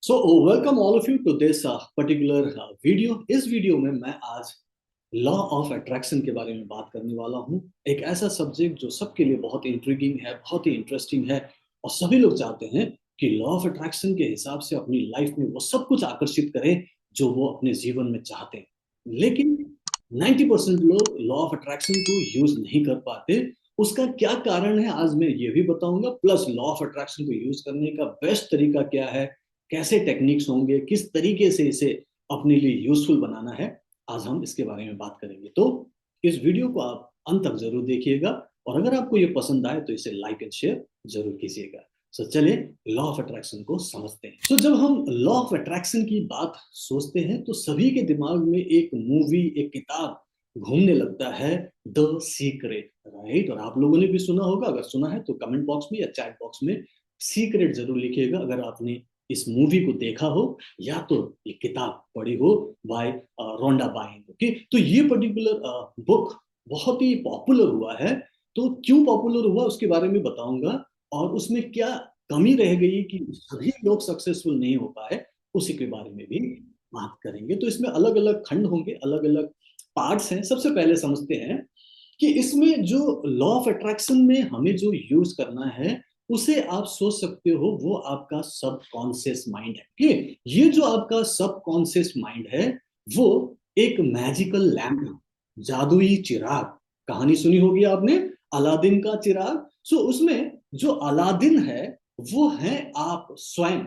Welcome all of you to this particular video. इस video में मैं आज लॉ ऑफ अट्रैक्शन के बारे में बात करने वाला हूँ। एक ऐसा सब्जेक्ट जो सबके लिए बहुत इंट्रिगिंग है, बहुत ही इंटरेस्टिंग है, और सभी लोग चाहते हैं कि लॉ ऑफ अट्रैक्शन के हिसाब से अपनी लाइफ में वो सब कुछ आकर्षित करें जो वो अपने जीवन में चाहते हैं। लेकिन 90% लोग लॉ ऑफ अट्रैक्शन को यूज नहीं कर पाते। उसका क्या कारण है आज मैं ये भी बताऊंगा, प्लस लॉ ऑफ अट्रैक्शन को यूज करने का बेस्ट तरीका क्या है, कैसे टेक्निक्स होंगे, किस तरीके से इसे अपने लिए यूजफुल बनाना है। आज हम इसके बारे में बात करेंगे, तो इस वीडियो को आप अंत तक जरूर देखिएगा, और अगर आपको ये पसंद आए तो इसे लाइक एंड शेयर जरूर कीजिएगा। चलिए लॉ ऑफ अट्रैक्शन को समझते हैं। जब हम लॉ ऑफ अट्रैक्शन की बात सोचते हैं तो सभी के दिमाग में एक मूवी, एक किताब घूमने लगता है, द सीक्रेट, राइट। और आप लोगों ने भी सुना होगा, अगर सुना है तो कमेंट बॉक्स में या चैट बॉक्स में सीक्रेट जरूर लिखिएगा अगर आपने इस मूवी को देखा हो या तो ये किताब पढ़ी हो बाय रोंडा बाइन। ओके, तो ये पर्टिकुलर बुक बहुत ही पॉपुलर हुआ है। तो क्यों पॉपुलर हुआ उसके बारे में बताऊंगा, और उसमें क्या कमी रह गई कि सभी लोग सक्सेसफुल नहीं हो पाए, उसी के बारे में भी बात करेंगे। तो इसमें अलग अलग खंड होंगे, अलग अलग पार्ट्स हैं। सबसे पहले समझते हैं कि इसमें जो लॉ ऑफ अट्रैक्शन में हमें जो यूज करना है, उसे आप सोच सकते हो वो आपका सब कॉन्शियस माइंड है। कि ये जो आपका सब कॉन्शियस माइंड है वो एक मैजिकल लैम्प है, जादुई चिराग। कहानी सुनी होगी आपने, अलादीन का चिराग। उसमें जो अलादीन है वो है आप स्वयं।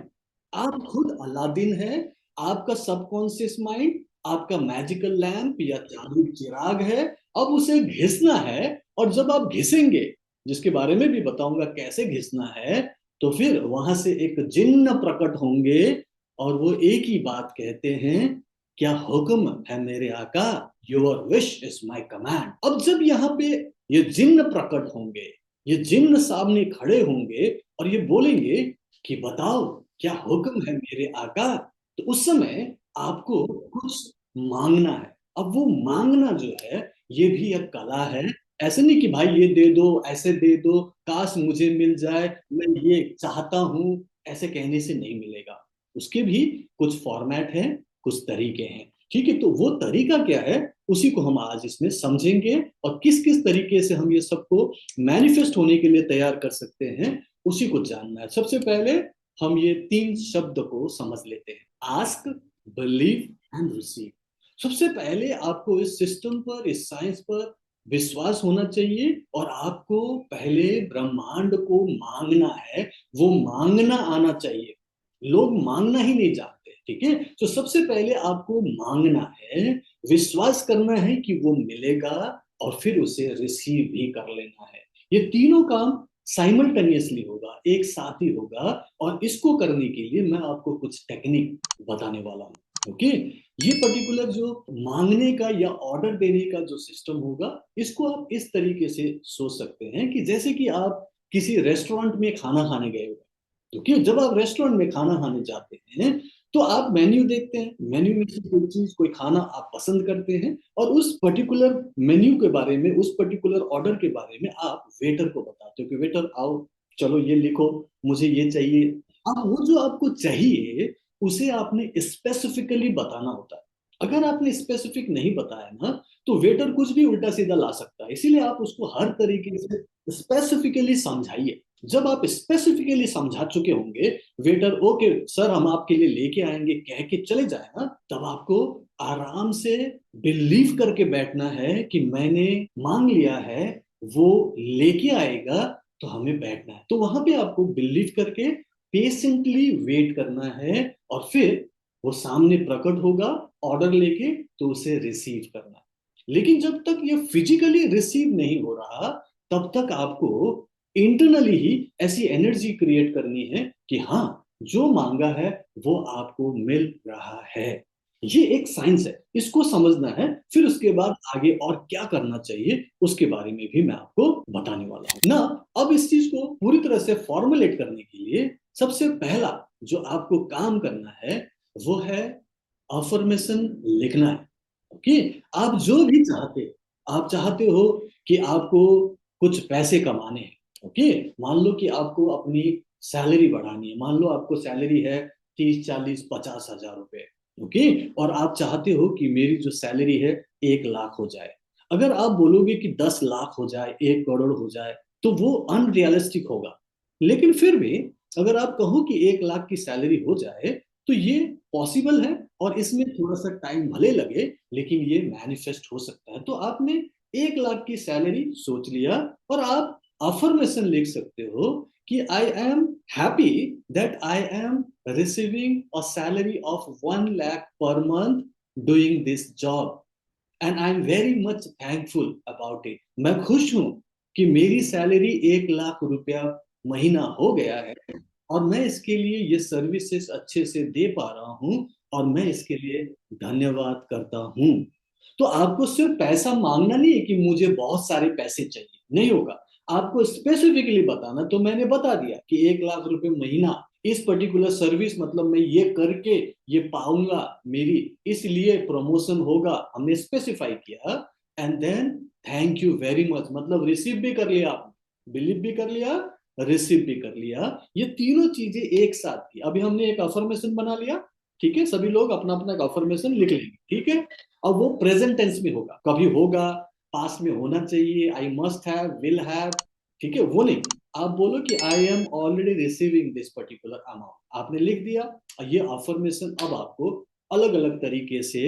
आप खुद अलादीन है। आपका सबकॉन्शियस माइंड आपका मैजिकल लैम्प या जादुई चिराग है। अब उसे घिसना है, और जब आप घिसेंगे, जिसके बारे में भी बताऊंगा कैसे घिसना है, तो फिर वहां से एक जिन्न प्रकट होंगे, और वो एक ही बात कहते हैं, क्या हुक्म है मेरे आका, your wish is my command. अब जब यहाँ पे ये जिन्न प्रकट होंगे, ये जिन्न सामने खड़े होंगे और ये बोलेंगे कि बताओ क्या हुक्म है मेरे आका, तो उस समय आपको कुछ मांगना है। अब वो मांगना जो है ये भी एक कला है। ऐसे नहीं कि भाई ये दे दो, ऐसे दे दो, काश मुझे मिल जाए, मैं ये चाहता हूं, ऐसे कहने से नहीं मिलेगा। उसके भी कुछ फॉर्मेट है, कुछ तरीके हैं। ठीक है, तो वो तरीका क्या है उसी को हम आज इसमें समझेंगे, और किस किस तरीके से हम ये सबको मैनिफेस्ट होने के लिए तैयार कर सकते हैं, उसी को जानना है। सबसे पहले हम ये तीन शब्द को समझ लेते हैं, आस्क, बिलीव एंड रिसीव। सबसे पहले आपको इस सिस्टम पर, इस साइंस पर विश्वास होना चाहिए, और आपको पहले ब्रह्मांड को मांगना है, वो मांगना आना चाहिए। लोग मांगना ही नहीं जानते। ठीक है, तो सबसे पहले आपको मांगना है, विश्वास करना है कि वो मिलेगा, और फिर उसे रिसीव भी कर लेना है। ये तीनों काम साइमल्टेनियसली होगा, एक साथ ही होगा। और इसको करने के लिए मैं आपको कुछ टेक्निक बताने वाला हूँ। ओके, ये पर्टिकुलर जो मांगने का या ऑर्डर देने का जो सिस्टम होगा, इसको आप इस तरीके से सोच सकते हैं कि जैसे कि आप किसी रेस्टोरेंट में खाना खाने गए हो। क्योंकि जब आप रेस्टोरेंट में खाना खाने जाते हैं तो आप मेन्यू देखते हैं, मेन्यू में से कोई चीज, कोई खाना आप पसंद करते हैं, और उस पर्टिकुलर मेन्यू के बारे में, उस पर्टिकुलर ऑर्डर के बारे में आप वेटर को बताते हो कि वेटर आओ, चलो ये लिखो, मुझे ये चाहिए। अब वो जो आपको चाहिए उसे आपने स्पेसिफिकली बताना होता है। अगर आपने स्पेसिफिक नहीं बताया ना, तो वेटर कुछ भी उल्टा सीधा ला सकता है। इसीलिए आप उसको हर तरीके से स्पेसिफिकली समझाइए। जब आप स्पेसिफिकली समझा चुके होंगे, वेटर ओके सर हम आपके लिए लेके आएंगे कह के चले जाए ना, तब आपको आराम से बिलीव करके बैठना है कि मैंने मांग लिया है, वो लेके आएगा, तो हमें बैठना है। तो वहां पे आपको बिलीव करके पेशेंटली वेट करना है, और फिर वो सामने प्रकट होगा ऑर्डर लेके, तो उसे रिसीव करना है। लेकिन जब तक ये फिजिकली रिसीव नहीं हो रहा, तब तक आपको इंटरनली ही ऐसी एनर्जी क्रिएट करनी है कि हाँ, जो मांगा है वो आपको मिल रहा है। ये एक साइंस है, इसको समझना है। फिर उसके बाद आगे और क्या करना चाहिए उसके बारे में भी मैं आपको बताने वाला हूं ना। अब इस चीज को पूरी तरह से फॉर्मुलेट करने के लिए सबसे पहला जो आपको काम करना है वो है अफर्मेशन लिखना है। ओके, आप जो भी चाहते, आप चाहते हो कि आपको कुछ पैसे कमाने हैं। ओके, मान लो कि आपको अपनी सैलरी बढ़ानी है। मान लो आपको सैलरी है 30, 40, 50 हजार रुपए। ओके, और आप चाहते हो कि मेरी जो सैलरी है 1 लाख हो जाए। अगर आप बोलोगे कि 10 लाख हो जाए, 1 करोड़ हो जाए, तो वो अनरियलिस्टिक होगा। लेकिन फिर भी अगर आप कहो कि 1 लाख की सैलरी हो जाए, तो ये पॉसिबल है। और इसमें थोड़ा सा टाइम भले लगे, लेकिन ये मैनिफेस्ट हो सकता है। तो आपने 1 लाख की सैलरी सोच लिया, और आप अफर्मेशन लिख सकते हो कि I am happy that I am receiving a salary of 1 lakh per month doing this job, and I am very much thankful about it. मैं खुश हूं कि मेरी सैलरी 1 लाख रुपया महीना हो गया है, और मैं इसके लिए ये सर्विसेज अच्छे से दे पा रहा हूँ, और मैं इसके लिए धन्यवाद करता हूँ। तो आपको सिर्फ पैसा मांगना नहीं है कि मुझे बहुत सारे पैसे चाहिए, नहीं होगा। आपको स्पेसिफिकली बताना, तो मैंने बता दिया कि 1 लाख रुपए महीना इस पर्टिकुलर सर्विस, मतलब मैं ये करके ये पाऊंगा, मेरी इसलिए प्रमोशन होगा, हमने स्पेसिफाई किया। And then thank you very much, मतलब रिसीव भी कर लिया आपने, बिलीव भी कर लिया, रिसीव भी कर लिया। ये तीनों चीजें एक साथ की। अभी हमने एक अफर्मेशन बना लिया, ठीक है, सभी लोग अपना अपना एक अफर्मेशन लिख लेंगे, ठीक है। अब वो प्रेजेंट टेंस में होगा, कभी होगा, पास्ट में होना चाहिए, I must have, will have, ठीक है, वो नहीं। आप बोलो कि I am already receiving this particular amount, आपने लिख दिया। ये अफर्मेशन अब आपको अलग अलग तरीके से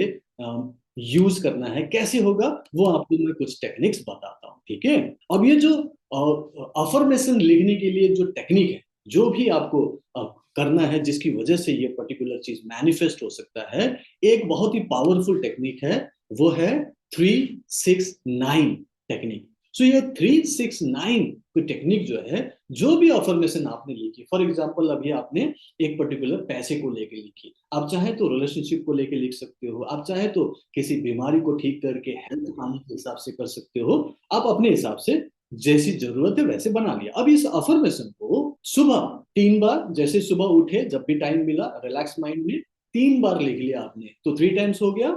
यूज करना है। कैसे होगा वो आपको मैं कुछ टेक्निक्स बताता हूँ, ठीक है। अब ये जो अफर्मेशन लिखने के लिए जो टेक्निक है, जो भी आपको करना है, जिसकी वजह से ये पर्टिकुलर चीज मैनिफेस्ट हो सकता है, एक बहुत ही पावरफुल टेक्निक है, वो है 369 टेक्निक। सो ये 369 की टेक्निक जो है, जो भी अफर्मेशन आपने लिखी, फॉर एग्जाम्पल अभी आपने एक पर्टिकुलर पैसे को लेके लिखी, आप चाहे तो रिलेशनशिप को लेके लिख सकते हो, आप चाहे तो किसी बीमारी को ठीक करके हेल्थ पाने के हिसाब से कर सकते हो। आप अपने हिसाब से जैसी जरूरत है वैसे बना लिया। अब इस अफर्मेशन को सुबह 3 बार, जैसे सुबह उठे, जब भी टाइम मिला, रिलैक्स माइंड में 3 बार लिख लिया आपने, तो 3 टाइम्स हो गया।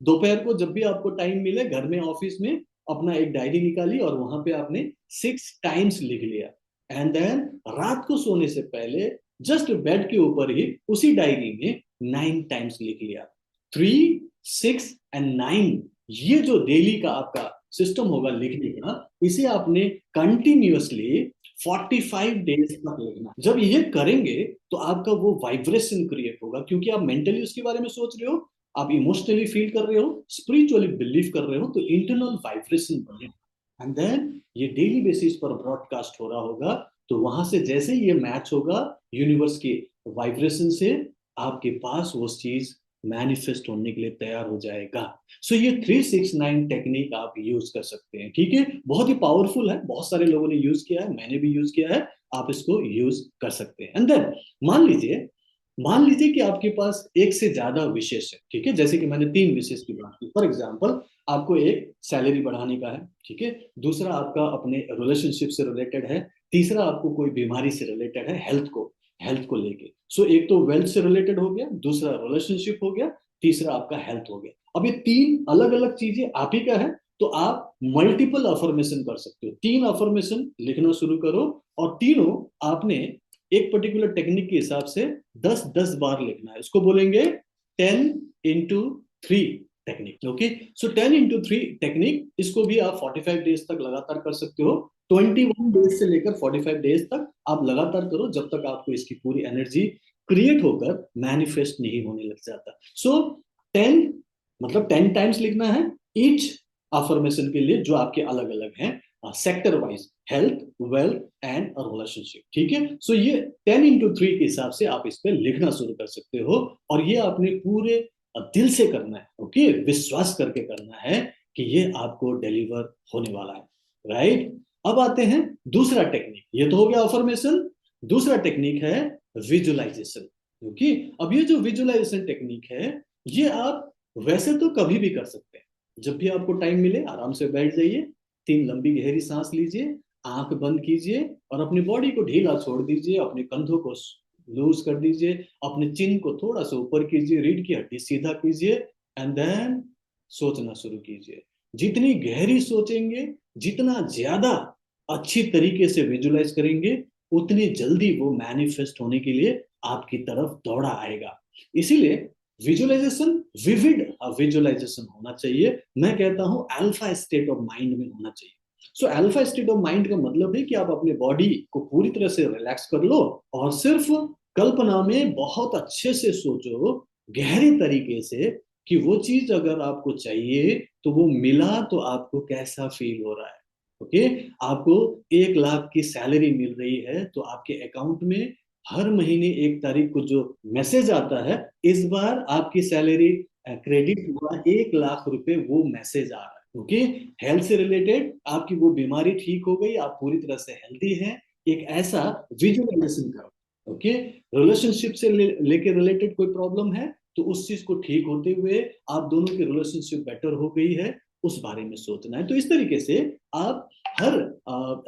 दोपहर को जब भी आपको टाइम मिले, घर में, ऑफिस में, अपना एक डायरी निकाली और वहां पे आपने 6 टाइम्स लिख लिया। एंड देन रात को सोने से पहले जस्ट बेड के ऊपर ही उसी डायरी में 9 टाइम्स लिख लिया। 3, 6 एंड 9, ये जो डेली का आपका सिस्टम होगा लिखने का, इसे आपने कंटिन्यूअसली 45 डेज तक लिखना। जब ये करेंगे तो आपका वो वाइब्रेशन क्रिएट होगा, क्योंकि आप मेंटली उसके बारे में सोच रहे हो, आप इमोशनली फील कर रहे हो, स्पिरिचुअली बिलीव कर रहे हो, तो इंटरनल वाइब्रेशन बनेगा। एंड देन ये डेली बेसिस पर ब्रॉडकास्ट हो रहा होगा। तो वहां से जैसे ये मैच होगा यूनिवर्स के वाइब्रेशन से, आपके पास वो चीज मैनिफेस्ट होने के लिए तैयार हो जाएगा। सो ये 369 टेक्निक आप यूज कर सकते हैं, ठीक है। बहुत ही पावरफुल है, बहुत सारे लोगों ने यूज किया है, मैंने भी यूज किया है। आप इसको यूज कर सकते हैं। एंड देन मान लीजिए कि आपके पास एक से ज्यादा विशेष है, ठीक है। जैसे कि मैंने 3 विशेष की बात की, फॉर एग्जाम्पल आपको एक सैलरी बढ़ाने का है, ठीक है। दूसरा आपका अपने रिलेशनशिप से रिलेटेड है। तीसरा आपको कोई बीमारी से रिलेटेड है, हेल्थ को लेके। सो एक तो वेल्थ से रिलेटेड हो गया, दूसरा रिलेशनशिप हो गया, तीसरा आपका हेल्थ हो गया। अब ये 3 अलग अलग चीजें आप ही का है, तो आप मल्टीपल अफर्मेशन कर सकते हो। 3 अफर्मेशन लिखना शुरू करो, और तीनों आपने एक पर्टिकुलर टेक्निक के हिसाब से 10-10 बार लिखना है। इसको बोलेंगे 10 into 3 टेक्निक, ओके। सो 10 into 3 टेक्निक, इसको भी आप 45 डेज तक लगातार कर सकते हो। 21 डेज से लेकर 45 डेज तक आप लगातार करो, जब तक आपको इसकी पूरी एनर्जी क्रिएट होकर मैनिफेस्ट नहीं होने लग जाता। सो 10, मतलब 10 टाइम्स लिखना है ईच अफर्मेशन के लिए, जो आपके अलग अलग हैं, sector wise, health, wealth and relationship, ठीक है। सो ये 10 into 3 के हिसाब से आप इस पे लिखना शुरू कर सकते हो, और ये आपने पूरे दिल से करना है, ओके, विश्वास करके करना है कि ये आपको डिलीवर होने वाला है, राइट। अब आते हैं दूसरा टेक्निक। ये तो हो गया अफर्मेशन। दूसरा टेक्निक है विजुअलाइजेशन, ओके। अब ये जो विजुअलाइजेशन टेक्निक है, ये आप वैसे तो कभी भी कर सकते हैं। जब भी आपको टाइम मिले, आराम से बैठ जाइए, 3 लंबी गहरी सांस लीजिए, आंख बंद कीजिए, और अपनी बॉडी को ढीला छोड़ दीजिए, अपने कंधों को लूज कर दीजिए, अपने चिन को थोड़ा सा ऊपर कीजिए, रीढ़ की हड्डी सीधा कीजिए, एंड देन सोचना शुरू कीजिए। जितनी गहरी सोचेंगे, जितना ज्यादा अच्छी तरीके से विजुलाइज करेंगे, उतनी जल्दी वो मैनिफेस्ट होने के लिए आपकी तरफ दौड़ा आएगा। इसीलिए विजुअलाइजेशन विविड विजुअलाइजेशन होना चाहिए। मैं कहता हूं अल्फा स्टेट ऑफ माइंड में होना चाहिए। So alpha state of mind का मतलब है कि आप अपने बॉडी को पूरी तरह से रिलैक्स कर लो और सिर्फ कल्पना में बहुत अच्छे से सोचो, गहरे तरीके से, कि वो चीज अगर आपको चाहिए तो वो मिला तो आपको कैसा फील हो रहा है। ओके, आपको 1 लाख की सैलरी मिल रही है तो आपके अकाउंट में हर महीने 1 तारीख को जो मैसेज आता है, इस बार आपकी सैलरी क्रेडिट हुआ 1 लाख रुपए, वो मैसेज आ रहा है। ओके, हेल्थ से रिलेटेड आपकी वो बीमारी ठीक हो गई, आप पूरी तरह से हेल्दी हैं, एक ऐसा विजुअलाइजेशन करो। ओके, रिलेशनशिप से लेके रिलेटेड कोई प्रॉब्लम है तो उस चीज को ठीक होते हुए आप दोनों की रिलेशनशिप बेटर हो गई है, उस बारे में सोचना है। तो इस तरीके से आप हर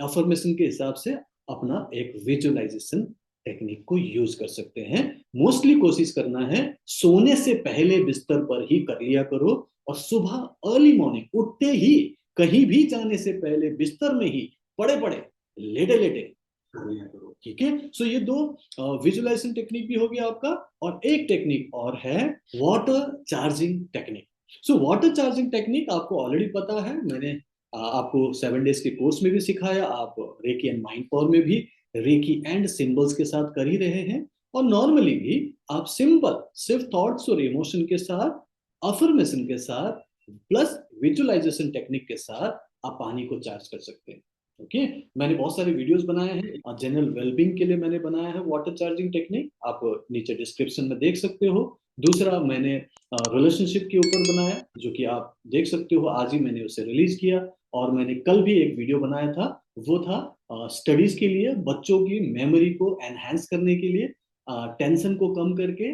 अफर्मेशन के हिसाब से अपना एक विजुअलाइजेशन टेक्निक को यूज कर सकते हैं। मोस्टली कोशिश करना है सोने से पहले बिस्तर पर ही कर लिया करो, और सुबह अर्ली मॉर्निंग उठते ही, कहीं भी जाने से पहले बिस्तर में ही पड़े पड़े, लेटे लेटे कर लिया करो। ठीक है, सो ये दो विजुअलाइजेशन टेक्निक भी हो गया आपका। और एक टेक्निक और है water charging technique. So water charging technique आपको ऑलरेडी पता है, मैंने आपको 7 डेज के कोर्स में भी सिखाया, आप रेकी एंड माइंड पावर में भी रेकी एंड सिंबल्स के साथ कर ही रहे हैं। और नॉर्मली भी आप सिंपल सिर्फ थॉट्स और इमोशन के साथ, अफर्मेशन के साथ, प्लस विजुअलाइजेशन टेक्निक के साथ आप पानी को चार्ज कर सकते हैं। ओके, मैंने बहुत सारे वीडियोस बनाए हैं जनरल वेलबींग के लिए, मैंने बनाया है वाटर चार्जिंग टेक्निक, आप नीचे डिस्क्रिप्शन में देख सकते हो। दूसरा मैंने रिलेशनशिप के ऊपर बनाया, जो कि आप देख सकते हो, आज ही मैंने उसे रिलीज किया। और मैंने कल भी एक वीडियो बनाया था, वो था स्टडीज के लिए, बच्चों की मेमोरी को एनहेंस करने के लिए, टेंशन को कम करके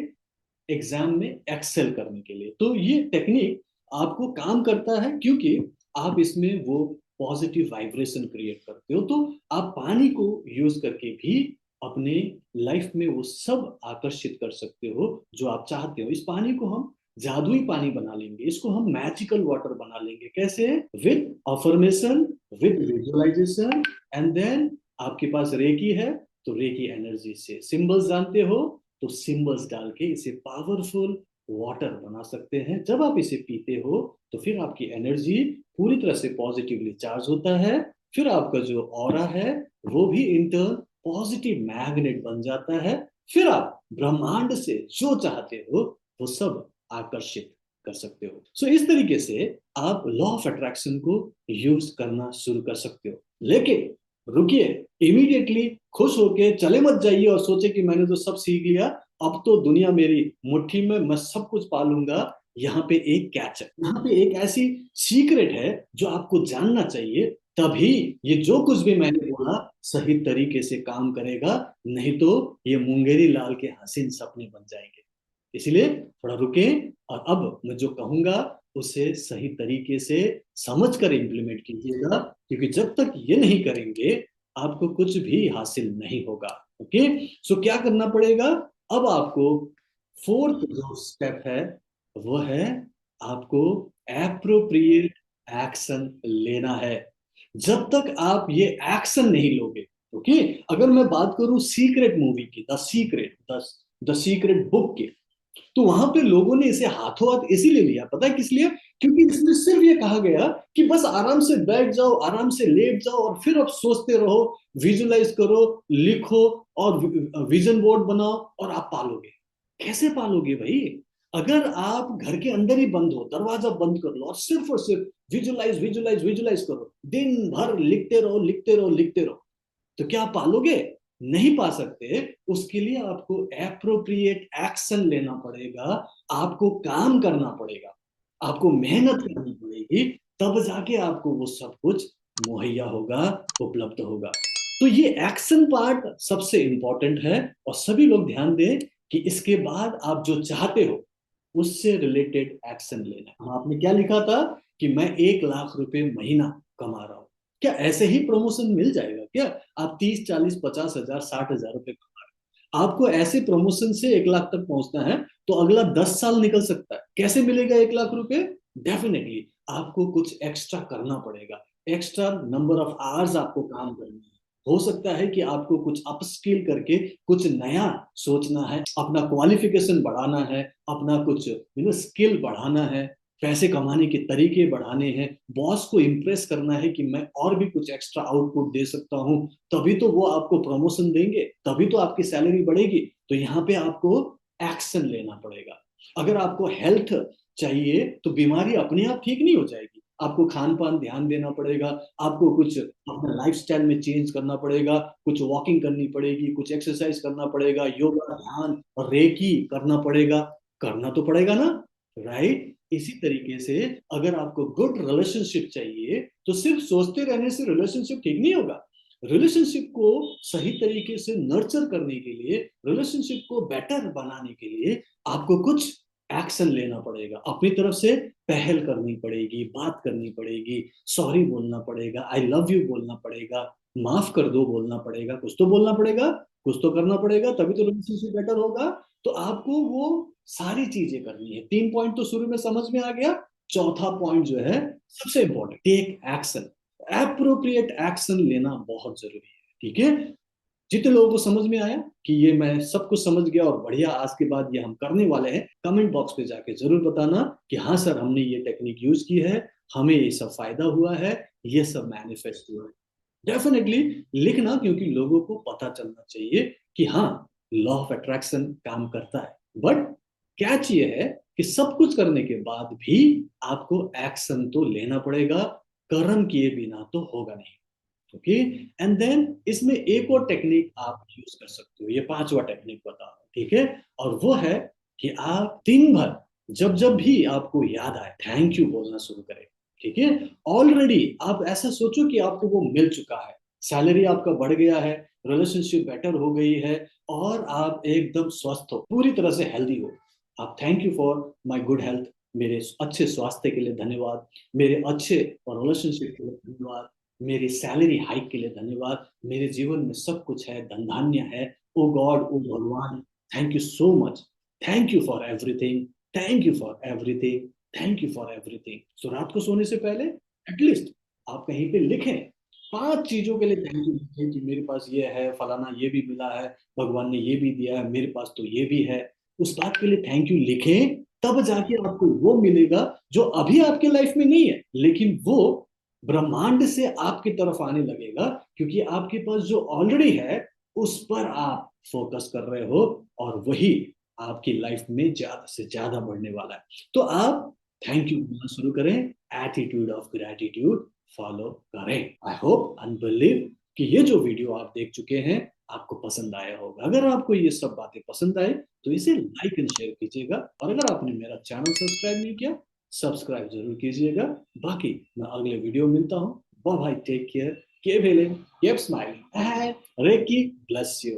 एग्जाम में एक्सेल करने के लिए। तो ये टेक्निक आपको काम करता है, क्योंकि आप इसमें वो पॉजिटिव वाइब्रेशन क्रिएट करते हो। तो आप पानी को यूज करके भी अपने लाइफ में वो सब आकर्षित कर सकते हो जो आप चाहते हो। इस पानी को हम जादुई पानी बना लेंगे, इसको हम मैजिकल वाटर बना लेंगे। कैसे? With affirmation, with visualisation, and then आपके पास रेकी है तो रेकी एनर्जी से सिंबल्स जानते हो, तो सिंबल्स डाल के इसे पावरफुल वाटर बना सकते हैं। जब आप इसे पीते हो तो फिर आपकी एनर्जी पूरी तरह से पॉजिटिवली चार्ज होता है, फिर आपका जो ऑरा है वो भी इंटर्न पॉजिटिव मैग्नेट बन जाता है, फिर आप ब्रह्मांड से जो चाहते हो वो सब आकर्षित कर सकते हो। सो इस तरीके से आप लॉ ऑफ अट्रैक्शन को यूज करना शुरू कर सकते हो। लेकिन रुकिए, इमीडिएटली खुश होके चले मत जाइए और सोचे कि मैंने तो सब सीख लिया, अब तो दुनिया मेरी मुट्ठी में, मैं सब कुछ पालूंगा। यहाँ पे एक कैच है, यहाँ पे एक ऐसी सीक्रेट है जो आपको जानना चाहिए, तभी ये जो कुछ भी मैंने बोला सही तरीके से काम करेगा, नहीं तो ये मुंगेरी लाल के हसीन सपने बन जाएंगे। इसलिए थोड़ा रुके, और अब मैं जो कहूंगा उसे सही तरीके से समझ कर इम्प्लीमेंट कीजिएगा, क्योंकि जब तक ये नहीं करेंगे आपको कुछ भी हासिल नहीं होगा। ओके, सो क्या करना पड़ेगा अब आपको? फोर्थ जो स्टेप है वो है आपको एप्रोप्रिएट एक्शन लेना है। जब तक आप ये एक्शन नहीं लोगे, ओके, अगर मैं बात करूं सीक्रेट मूवी की, द सीक्रेट बुक की, तो वहां पे लोगों ने इसे हाथों हाथ इसीलिए लिया, पता है किस लिए? क्योंकि इसमें सिर्फ ये कहा गया कि बस आराम से बैठ जाओ, आराम से लेट जाओ, और फिर अब सोचते रहो, विजुलाइज करो, लिखो, और विजन बोर्ड बनाओ, और आप पालोगे। कैसे पालोगे भाई? अगर आप घर के अंदर ही बंद हो, दरवाजा बंद कर लो, और सिर्फ विजुलाइज विजुलाइज विजुलाइज करो, दिन भर लिखते रहो लिखते रहो लिखते रहो, तो क्या आप पालोगे? नहीं पा सकते। उसके लिए आपको एप्रोप्रिएट एक्शन लेना पड़ेगा, आपको काम करना पड़ेगा, आपको मेहनत करनी पड़ेगी, तब जाके आपको वो सब कुछ मुहैया होगा, उपलब्ध होगा। तो ये एक्शन पार्ट सबसे इंपॉर्टेंट है, और सभी लोग ध्यान दें कि इसके बाद आप जो चाहते हो उससे रिलेटेड एक्शन लेना है। आपने क्या लिखा था कि मैं 1 लाख रुपए महीना कमा रहा हूं, क्या ऐसे ही प्रमोशन मिल जाएगा क्या? आप 30, 40, 50 हजार, 60 हजार रुपए कमा रहे हैं, आपको ऐसे प्रमोशन से 1 लाख तक पहुंचना है तो अगला 10 साल निकल सकता है। कैसे मिलेगा 1 लाख रुपए? डेफिनेटली आपको कुछ एक्स्ट्रा करना पड़ेगा, एक्स्ट्रा नंबर ऑफ आवर्स आपको काम करना है, हो सकता है कि आपको कुछ अपस्किल करके कुछ नया सोचना है, अपना क्वालिफिकेशन बढ़ाना है, अपना कुछ स्किल बढ़ाना है, पैसे कमाने के तरीके बढ़ाने हैं, बॉस को इम्प्रेस करना है कि मैं और भी कुछ एक्स्ट्रा आउटपुट दे सकता हूँ, तभी तो वो आपको प्रमोशन देंगे, तभी तो आपकी सैलरी बढ़ेगी। तो यहाँ पे आपको एक्शन लेना पड़ेगा। अगर आपको हेल्थ चाहिए तो बीमारी अपने आप ठीक नहीं हो जाएगी, आपको खान पान ध्यान देना पड़ेगा, आपको कुछ अपना लाइफस्टाइल में चेंज करना पड़ेगा, कुछ वॉकिंग करनी पड़ेगी, कुछ एक्सरसाइज करना पड़ेगा, योगा, ध्यान और रेकी करना पड़ेगा, करना तो पड़ेगा ना, राइट। इसी तरीके से अगर आपको गुड रिलेशनशिप चाहिए तो सिर्फ सोचते रहने से रिलेशनशिप ठीक नहीं होगा। रिलेशनशिप को सही तरीके से नर्चर करने के लिए, रिलेशनशिप को बेटर बनाने के लिए आपको कुछ एक्शन लेना पड़ेगा, अपनी तरफ से पहल करनी पड़ेगी, बात करनी पड़ेगी, सॉरी बोलना पड़ेगा, आई लव यू बोलना पड़ेगा, माफ कर दो बोलना पड़ेगा, कुछ तो बोलना पड़ेगा, कुछ तो करना पड़ेगा, तभी तो रिलेशनशिप बेटर होगा। तो आपको वो सारी चीजें करनी है। 3 पॉइंट तो शुरू में समझ में आ गया। चौथा पॉइंट जो है सबसे important, take action. Appropriate action लेना बहुत जरूरी है, ठीक है। जितने लोगों को समझ में आया कि ये मैं सब कुछ समझ गया और बढ़िया आज के बाद ये हम करने वाले हैं, कमेंट बॉक्स पे जाके जरूर बताना कि हाँ सर हमने ये टेक्निक यूज की है, हमें ये सब फायदा हुआ है, ये सब मैनिफेस्ट हुआ है। डेफिनेटली लिखना, क्योंकि लोगों को पता चलना चाहिए कि हाँ लॉ ऑफ अट्रैक्शन काम करता है। बट कैच ये है कि सब कुछ करने के बाद भी आपको एक्शन तो लेना पड़ेगा, कर्म किए बिना तो होगा नहीं। ओके, एंड देन इसमें एक और टेक्निक आप यूज कर सकते हो, ये पांचवा टेक्निक बता रहा हूं, ठीक है। और वो है कि आप दिन भर जब जब भी आपको याद आए थैंक यू बोलना शुरू करें, ठीक है। ऑलरेडी आप ऐसा सोचो कि आपको वो मिल चुका है, सैलरी आपका बढ़ गया है, रिलेशनशिप बेटर हो गई है, और आप एकदम स्वस्थ हो, पूरी तरह से हेल्दी हो। आप thank you for my good health, मेरे अच्छे स्वास्थ्य के लिए धन्यवाद, मेरे अच्छे और रिलेशनशिप के लिए धन्यवाद, मेरी सैलरी हाइक के लिए धन्यवाद, मेरे जीवन में सब कुछ है, धन धान्य है, ओ गॉड, ओ भगवान, thank you so much, thank you for everything, thank you for everything, thank you for everything. तो रात को सोने से पहले एटलीस्ट आप कहीं पे लिखें, 5 चीजों के लिए थैंक यू लिखें कि मेरे पास ये है, फलाना ये भी मिला है, भगवान ने ये भी दिया है, मेरे पास तो ये भी है। उस बात के लिए थैंक यू लिखें, तब जाके आपको वो मिलेगा जो अभी आपके लाइफ में नहीं है, लेकिन वो ब्रह्मांड से आपकी तरफ आने लगेगा, क्योंकि आपके पास जो ऑलरेडी है उस पर आप फोकस कर रहे हो, और वही आपकी लाइफ में ज्यादा से ज्यादा बढ़ने वाला है। तो आप थैंक यू बोलना शुरू करें, एटीट्यूड ऑफ ग्रेटिट्यूड फॉलो करें। आई होप एंड बिलीव कि ये जो वीडियो आप देख चुके हैं आपको पसंद आया होगा। अगर आपको ये सब बातें पसंद आए तो इसे लाइक एंड शेयर कीजिएगा, और अगर आपने मेरा चैनल सब्सक्राइब नहीं किया, सब्सक्राइब जरूर कीजिएगा। बाकी मैं अगले वीडियो में मिलता हूँ। Bye bye, take care, keep healing, keep smiling, and reiki bless you.